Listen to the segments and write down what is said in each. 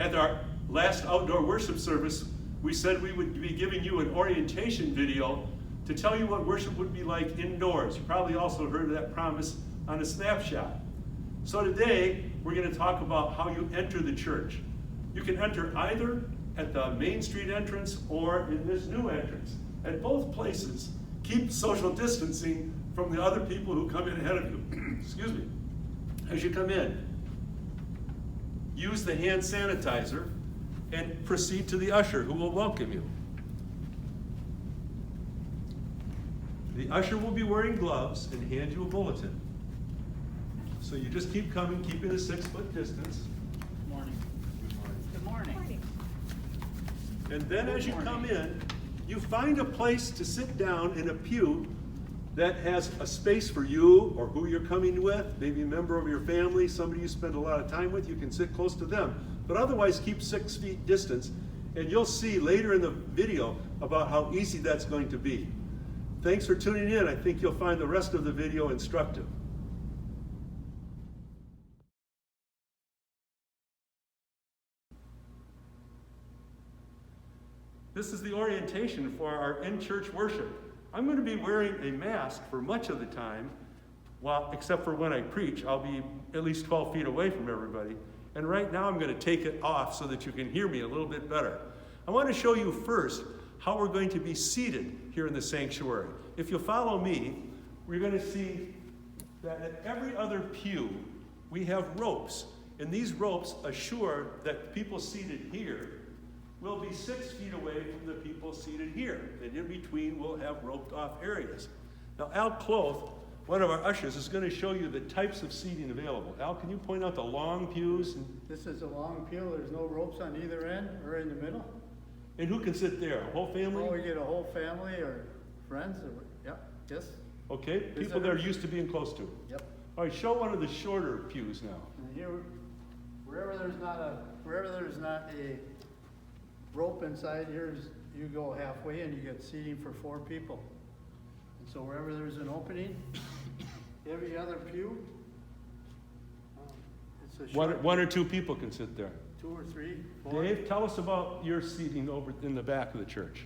At our last outdoor worship service, we said we would be giving you an orientation video to tell you what worship would be like indoors. You probably also heard of that promise on a snapshot. So today, we're going to talk about how you enter the church. You can enter either at the Main Street entrance or in this new entrance. At both places, keep social distancing from the other people who come in ahead of you. Excuse me. As you come in, use the hand sanitizer and proceed to the usher who will welcome you. The usher will be wearing gloves and hand you a bulletin. So you just keep coming, keeping a 6-foot distance. Good morning. Good morning. And then as you come in, you find a place to sit down in a pew that has a space for you or who you're coming with, maybe a member of your family, somebody you spend a lot of time with. You can sit close to them. But otherwise, keep 6 feet distance. And you'll see later in the video about how easy that's going to be. Thanks for tuning in. I think you'll find the rest of the video instructive. This is the orientation for our in-church worship. I'm going to be wearing a mask for much of the time, except for when I preach. I'll be at least 12 feet away from everybody. And right now I'm going to take it off so that you can hear me a little bit better. I want to show you first how we're going to be seated here in the sanctuary. If you'll follow me, we're going to see that at every other pew, we have ropes. And these ropes assure that people seated here will be 6 feet away from the people seated here. And in between, we'll have roped off areas. Now, Al Cloth, one of our ushers, is going to show you the types of seating available. Al, can you point out the long pews? This is a long pew. There's no ropes on either end or in the middle. And who can sit there? A whole family? Oh, we get a whole family or friends. Yes. Okay, people that are used to being close to. Yep. All right, show one of the shorter pews now. And here, wherever there's not a rope inside, you go halfway and you get seating for 4 people. And so wherever there's an opening, every other pew, it's a short One or two people can sit there. 2 or 3, 4. Dave, tell us about your seating over in the back of the church.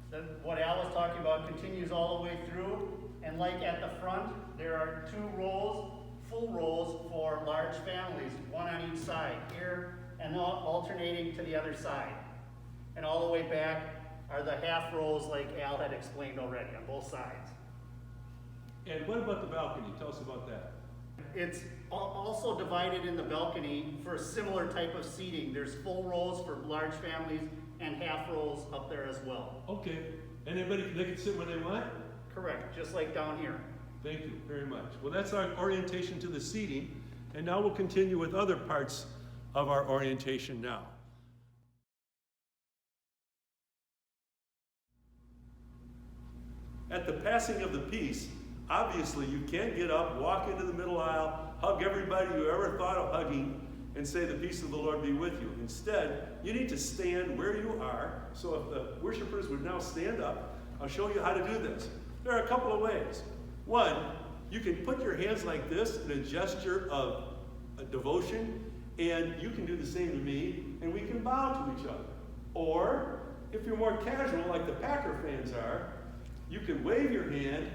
Then what Al was talking about continues all the way through, and like at the front, there are 2 rows, full rows for large families, 1 on each side here, and alternating to the other side. And all the way back are the half rows like Al had explained already on both sides. And what about the balcony? Tell us about that. It's also divided in the balcony for a similar type of seating. There's full rows for large families and half rows up there as well. Okay. And they can sit where they want? Correct, just like down here. Thank you very much. Well, that's our orientation to the seating. And now we'll continue with other parts of our orientation now. At the passing of the peace, obviously you can't get up, walk into the middle aisle, hug everybody you ever thought of hugging, and say the peace of the Lord be with you. Instead, you need to stand where you are. So if the worshipers would now stand up, I'll show you how to do this. There are a couple of ways. One, you can put your hands like this in a gesture of a devotion, and you can do the same to me, and we can bow to each other. Or, if you're more casual, like the Packer fans are, you can wave your hand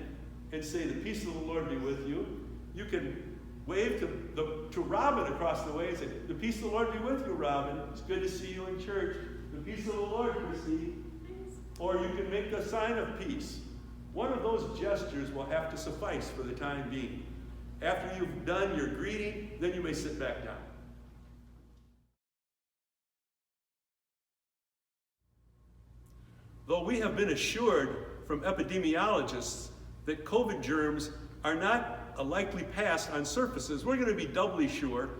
and say, the peace of the Lord be with you. You can wave to Robin across the way and say, the peace of the Lord be with you, Robin. It's good to see you in church. The peace of the Lord, Chrissy. Or you can make the sign of peace. One of those gestures will have to suffice for the time being. After you've done your greeting, then you may sit back down. Though we have been assured from epidemiologists that COVID germs are not a likely pass on surfaces, we're going to be doubly sure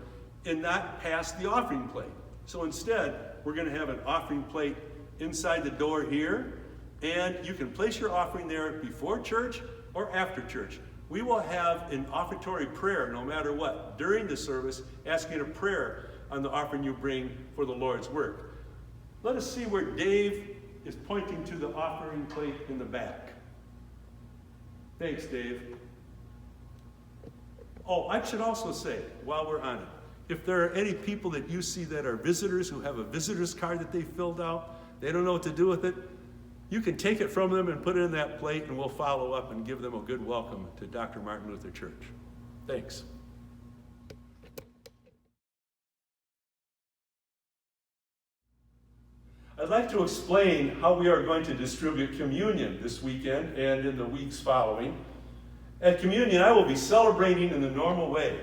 and not pass the offering plate. So instead, we're going to have an offering plate inside the door here, and you can place your offering there before church or after church. We will have an offertory prayer no matter what during the service, asking a prayer on the offering you bring for the Lord's work. Let us see where Dave is pointing to the offering plate in the back. Thanks, Dave. Oh, I should also say, while we're on it, If there are any people that you see that are visitors who have a visitor's card that they filled out, they don't know what to do with it, you can take it from them and put it in that plate, and we'll follow up and give them a good welcome to Dr. Martin Luther Church. Thanks. I'd like to explain how we are going to distribute communion this weekend and in the weeks following. At communion, I will be celebrating in the normal way.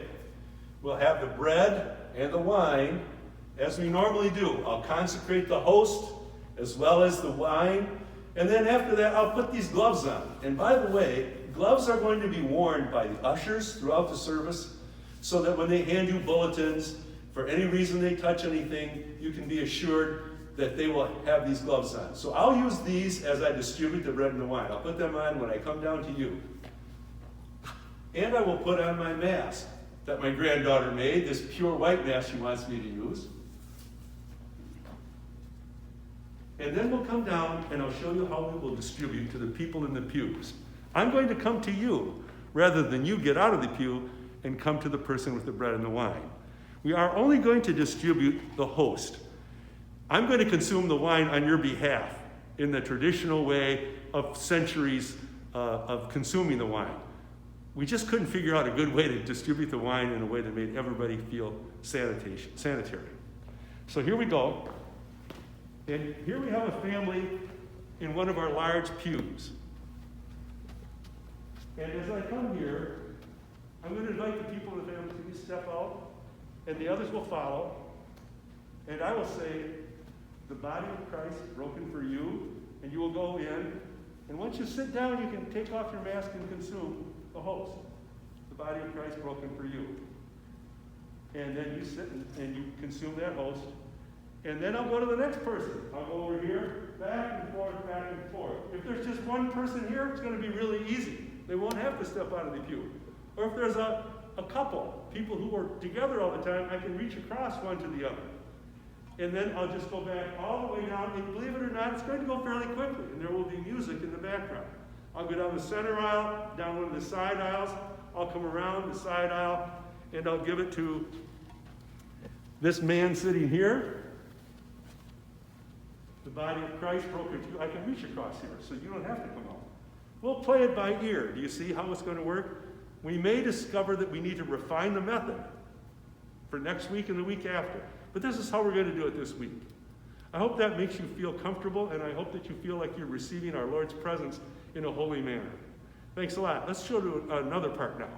We'll have the bread and the wine as we normally do. I'll consecrate the host as well as the wine, and then after that, I'll put these gloves on. And by the way, gloves are going to be worn by the ushers throughout the service so that when they hand you bulletins, for any reason they touch anything, you can be assured that they will have these gloves on. So I'll use these as I distribute the bread and the wine. I'll put them on when I come down to you. And I will put on my mask that my granddaughter made, this pure white mask she wants me to use. And then we'll come down and I'll show you how we will distribute to the people in the pews. I'm going to come to you rather than you get out of the pew and come to the person with the bread and the wine. We are only going to distribute the host. I'm going to consume the wine on your behalf in the traditional way of centuries of consuming the wine. We just couldn't figure out a good way to distribute the wine in a way that made everybody feel sanitary. So here we go. And here we have a family in one of our large pews. And as I come here, I'm going to invite the people in the family to step out, and the others will follow. And I will say, the body of Christ broken for you, and you will go in. And once you sit down, you can take off your mask and consume the host. The body of Christ broken for you. And then you sit and you consume that host. And then I'll go to the next person. I'll go over here, back and forth, back and forth. If there's just one person here, it's going to be really easy. They won't have to step out of the pew. Or if there's a couple, people who are together all the time, I can reach across one to the other. And then I'll just go back all the way down. And believe it or not, it's going to go fairly quickly. And there will be music in the background. I'll go down the center aisle, down one of the side aisles. I'll come around the side aisle, and I'll give it to this man sitting here. The body of Christ broken to you. I can reach across here, so you don't have to come out. We'll play it by ear. Do you see how it's going to work? We may discover that we need to refine the method for next week and the week after. But this is how we're going to do it this week. I hope that makes you feel comfortable, and I hope that you feel like you're receiving our Lord's presence in a holy manner. Thanks a lot. Let's show to another part now.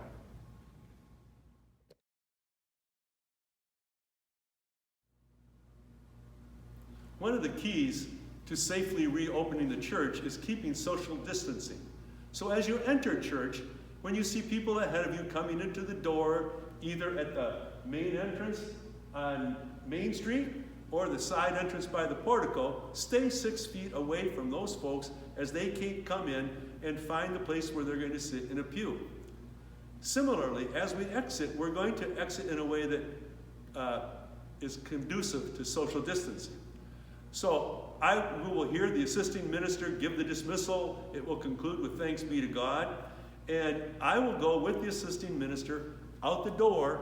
One of the keys to safely reopening the church is keeping social distancing. So as you enter church, when you see people ahead of you coming into the door, either at the main entrance on Main Street or the side entrance by the portico, stay 6 feet away from those folks as they come in and find the place where they're going to sit in a pew. Similarly, as we exit, we're going to exit in a way that is conducive to social distancing. So we will hear the assisting minister give the dismissal. It will conclude with thanks be to God. And I will go with the assisting minister out the door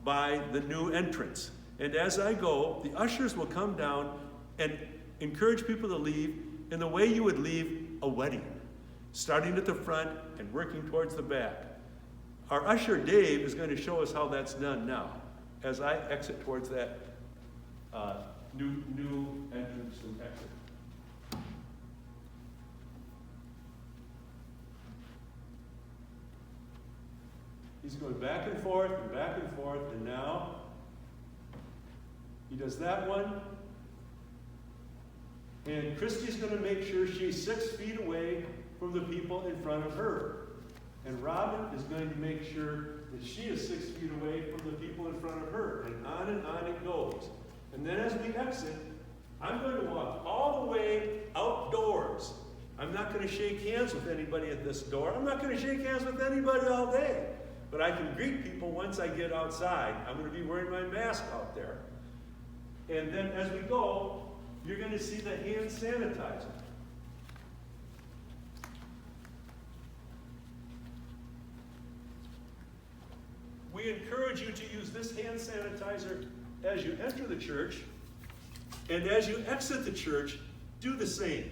by the new entrance. And as I go, the ushers will come down and encourage people to leave in the way you would leave a wedding, starting at the front and working towards the back. Our usher, Dave, is going to show us how that's done now as I exit towards that new entrance and exit. He's going back and forth, and now he does that one. And Christy's going to make sure she's 6 feet away from the people in front of her. And Robin is going to make sure that she is 6 feet away from the people in front of her. And on it goes. And then as we exit, I'm going to walk all the way outdoors. I'm not going to shake hands with anybody at this door. I'm not going to shake hands with anybody all day. But I can greet people once I get outside. I'm going to be wearing my mask out there. And then as we go, you're going to see the hand sanitizer. We we encourage you to use this hand sanitizer as you enter the church, and as you exit the church, do the same.